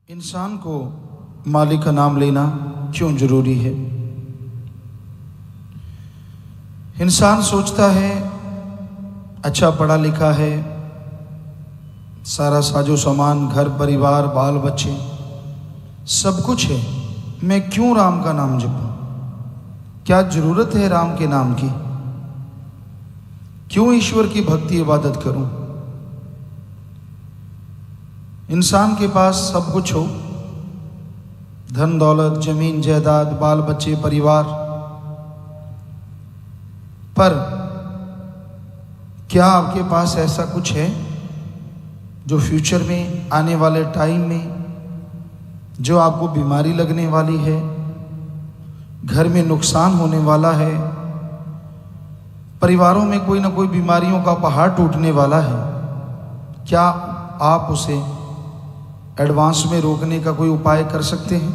इंसान को मालिक का नाम लेना क्यों जरूरी है? इंसान सोचता है अच्छा पढ़ा लिखा है, सारा साजो सामान, घर परिवार, बाल बच्चे सब कुछ है, मैं क्यों राम का नाम जपूं? क्या जरूरत है राम के नाम की? क्यों ईश्वर की भक्ति इबादत करूं? इंसान के पास सब कुछ हो, धन दौलत, जमीन जायदाद, बाल बच्चे, परिवार, पर क्या आपके पास ऐसा कुछ है जो फ्यूचर में, आने वाले टाइम में, जो आपको बीमारी लगने वाली है, घर में नुकसान होने वाला है, परिवारों में कोई ना कोई बीमारियों का पहाड़ टूटने वाला है, क्या आप उसे एडवांस में रोकने का कोई उपाय कर सकते हैं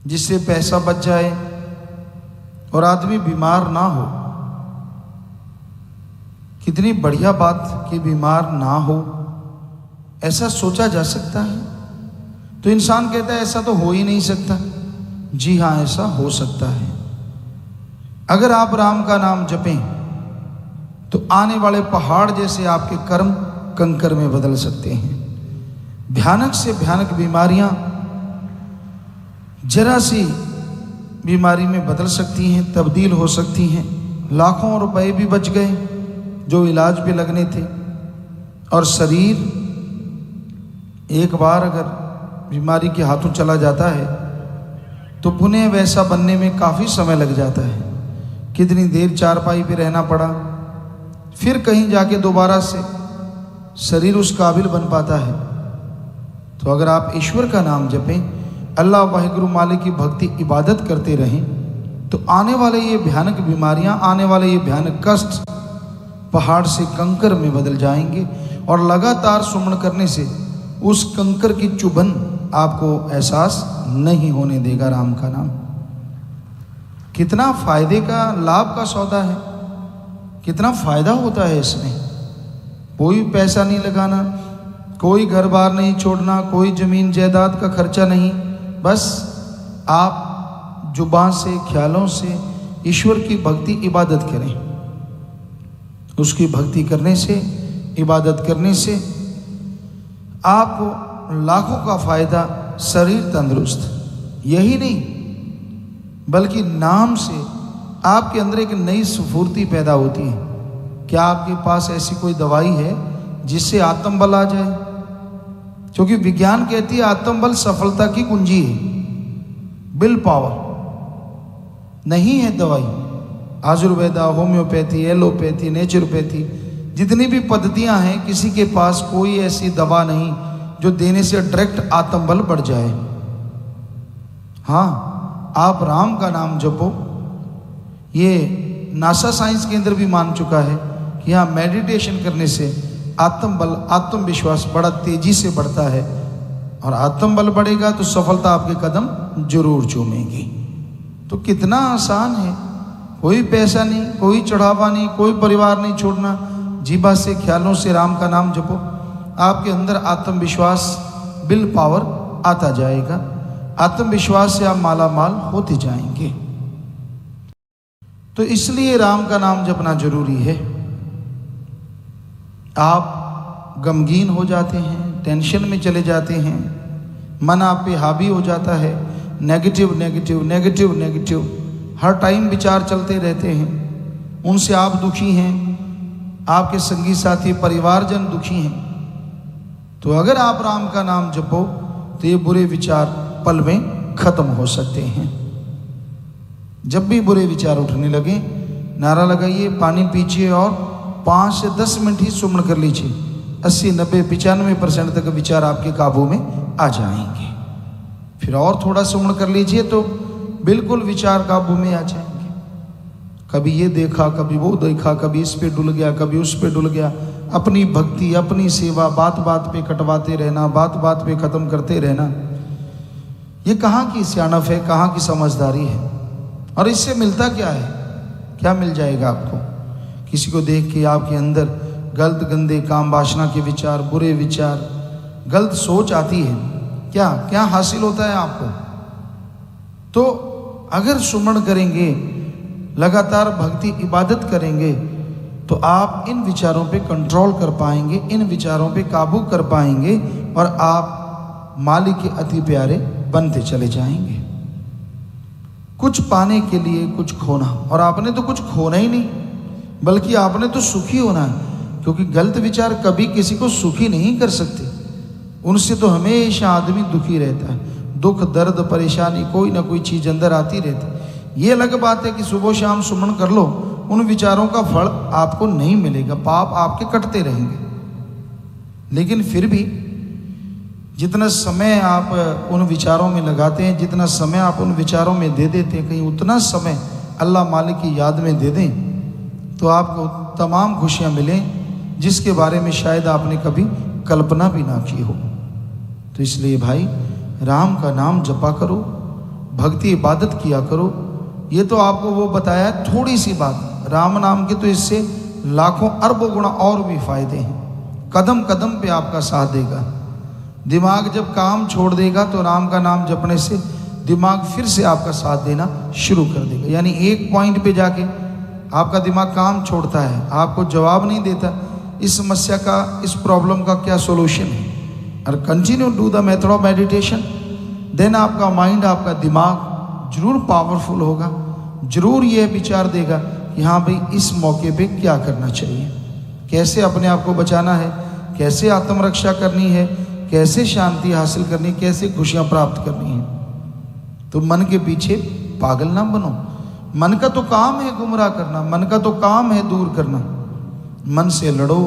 जिससे पैसा बच जाए और आदमी बीमार ना हो? कितनी बढ़िया बात कि बीमार ना हो, ऐसा सोचा जा सकता है? तो इंसान कहता है ऐसा तो हो ही नहीं सकता। जी हाँ, ऐसा हो सकता है। अगर आप राम का नाम जपें तो आने वाले पहाड़ जैसे आपके कर्म कंकर में बदल सकते हैं। भयानक से भयानक बीमारियां जरा सी बीमारी में बदल सकती हैं, तब्दील हो सकती हैं। लाखों रुपए भी बच गए जो इलाज पे लगने थे। और शरीर एक बार अगर बीमारी के हाथों चला जाता है तो पुनः वैसा बनने में काफ़ी समय लग जाता है। कितनी देर चारपाई पे रहना पड़ा, फिर कहीं जाके दोबारा से शरीर उस काबिल बन पाता है। तो अगर आप ईश्वर का नाम जपें, अल्लाह वाहिगुरु मालिक की भक्ति इबादत करते रहें, तो आने वाले ये भयानक बीमारियां, आने वाले ये भयानक कष्ट पहाड़ से कंकर में बदल जाएंगे। और लगातार सुमन करने से उस कंकर की चुभन आपको एहसास नहीं होने देगा राम का नाम। कितना फायदे का, लाभ का सौदा है, कितना फायदा होता है इसमें। कोई पैसा नहीं लगाना, कोई घर बार नहीं छोड़ना, कोई जमीन जायदाद का खर्चा नहीं, बस आप जुबान से, ख्यालों से ईश्वर की भक्ति इबादत करें। उसकी भक्ति करने से, इबादत करने से आपको लाखों का फायदा, शरीर तंदुरुस्त, यही नहीं बल्कि नाम से आपके अंदर एक नई स्फूर्ति पैदा होती है। क्या आपके पास ऐसी कोई दवाई है जिससे आत्मबल आ जाए? क्योंकि विज्ञान कहती है आत्मबल सफलता की कुंजी है, विल पावर नहीं है दवाई। आयुर्वेदा, होम्योपैथी, एलोपैथी, नेचुरोपैथी, जितनी भी पद्धतियां हैं, किसी के पास कोई ऐसी दवा नहीं जो देने से डायरेक्ट आत्मबल बढ़ जाए। हाँ, आप राम का नाम जपो। ये नासा साइंस केंद्र भी मान चुका है कि हाँ, मेडिटेशन करने से आत्मबल, आत्मविश्वास बड़ा तेजी से बढ़ता है। और आत्मबल बढ़ेगा तो सफलता आपके कदम जरूर चूमेगी। तो कितना आसान है, कोई पैसा नहीं, कोई चढ़ावा नहीं, कोई परिवार नहीं छोड़ना, जीभा से, ख्यालों से राम का नाम जपो। आपके अंदर आत्मविश्वास, विल पावर आता जाएगा। आत्मविश्वास से आप माला माल होते जाएंगे। तो इसलिए राम का नाम जपना जरूरी है। आप गमगीन हो जाते हैं, टेंशन में चले जाते हैं, मन आप पे हावी हो जाता है, नेगेटिव नेगेटिव नेगेटिव नेगेटिव हर टाइम विचार चलते रहते हैं। उनसे आप दुखी हैं, आपके संगी साथी, परिवारजन दुखी हैं। तो अगर आप राम का नाम जपो तो ये बुरे विचार पल में खत्म हो सकते हैं। जब भी बुरे विचार उठने लगे, नारा लगाइए, पानी पीजिए और 5 से 10 मिनट ही सुमन कर लीजिए। 80, 90, 95% तक विचार आपके काबू में आ जाएंगे। फिर और थोड़ा सुमन कर लीजिए तो बिल्कुल विचार काबू में आ जाएंगे। कभी ये देखा, कभी वो देखा, कभी इस पे डुल गया, कभी उस पे डुल गया। अपनी भक्ति, अपनी सेवा बात बात पे कटवाते रहना, बात बात पे ख़त्म करते रहना, ये कहाँ की सियानफ है, कहाँ की समझदारी है? और इससे मिलता क्या है? क्या मिल जाएगा आपको? किसी को देख के आपके अंदर गलत गंदे काम, वासना के विचार, बुरे विचार, गलत सोच आती है, क्या क्या हासिल होता है आपको? तो अगर सुमरण करेंगे, लगातार भक्ति इबादत करेंगे, तो आप इन विचारों पे कंट्रोल कर पाएंगे, इन विचारों पे काबू कर पाएंगे और आप मालिक के अति प्यारे बनते चले जाएंगे। कुछ पाने के लिए कुछ खोना, और आपने तो कुछ खोना ही नहीं, बल्कि आपने तो सुखी होना है, क्योंकि गलत विचार कभी किसी को सुखी नहीं कर सकते। उनसे तो हमेशा आदमी दुखी रहता है, दुख दर्द परेशानी कोई ना कोई चीज़ अंदर आती रहती। ये अलग बात है कि सुबह शाम सुमन कर लो, उन विचारों का फल आपको नहीं मिलेगा, पाप आपके कटते रहेंगे। लेकिन फिर भी जितना समय आप उन विचारों में लगाते हैं, जितना समय आप उन विचारों में दे देते हैं, कहीं उतना समय अल्लाह मालिक की याद में दे दें तो आपको तमाम खुशियाँ मिलें जिसके बारे में शायद आपने कभी कल्पना भी ना की हो। तो इसलिए भाई, राम का नाम जपा करो, भक्ति इबादत किया करो। ये तो आपको वो बताया थोड़ी सी बात, राम नाम के तो इससे लाखों अरबों गुना और भी फायदे हैं। कदम कदम पे आपका साथ देगा। दिमाग जब काम छोड़ देगा तो राम का नाम जपने से दिमाग फिर से आपका साथ देना शुरू कर देगा। यानी एक पॉइंट पे जाके आपका दिमाग काम छोड़ता है, आपको जवाब नहीं देता इस समस्या का, इस प्रॉब्लम का क्या सोल्यूशन है, और continue do the method of meditation, then आपका माइंड, आपका दिमाग जरूर पावरफुल होगा, जरूर ये विचार देगा कि हाँ भाई, इस मौके पे क्या करना चाहिए, कैसे अपने आप को बचाना है, कैसे आत्मरक्षा करनी है, कैसे शांति हासिल करनी, कैसे खुशियाँ प्राप्त करनी है। तो मन के पीछे पागल ना बनो। मन का तो काम है गुमराह करना, मन का तो काम है दूर करना। मन से लड़ो,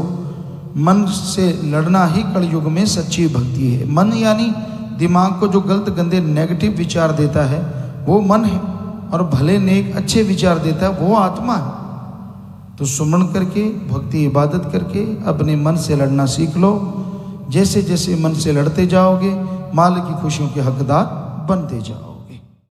मन से लड़ना ही कलयुग में सच्ची भक्ति है। मन यानी दिमाग को जो गलत गंदे नेगेटिव विचार देता है वो मन है, और भले नेक अच्छे विचार देता है वो आत्मा है। तो सुमरण करके, भक्ति इबादत करके अपने मन से लड़ना सीख लो। जैसे जैसे मन से लड़ते जाओगे, मालिक की खुशियों के हकदार बनते जाओ।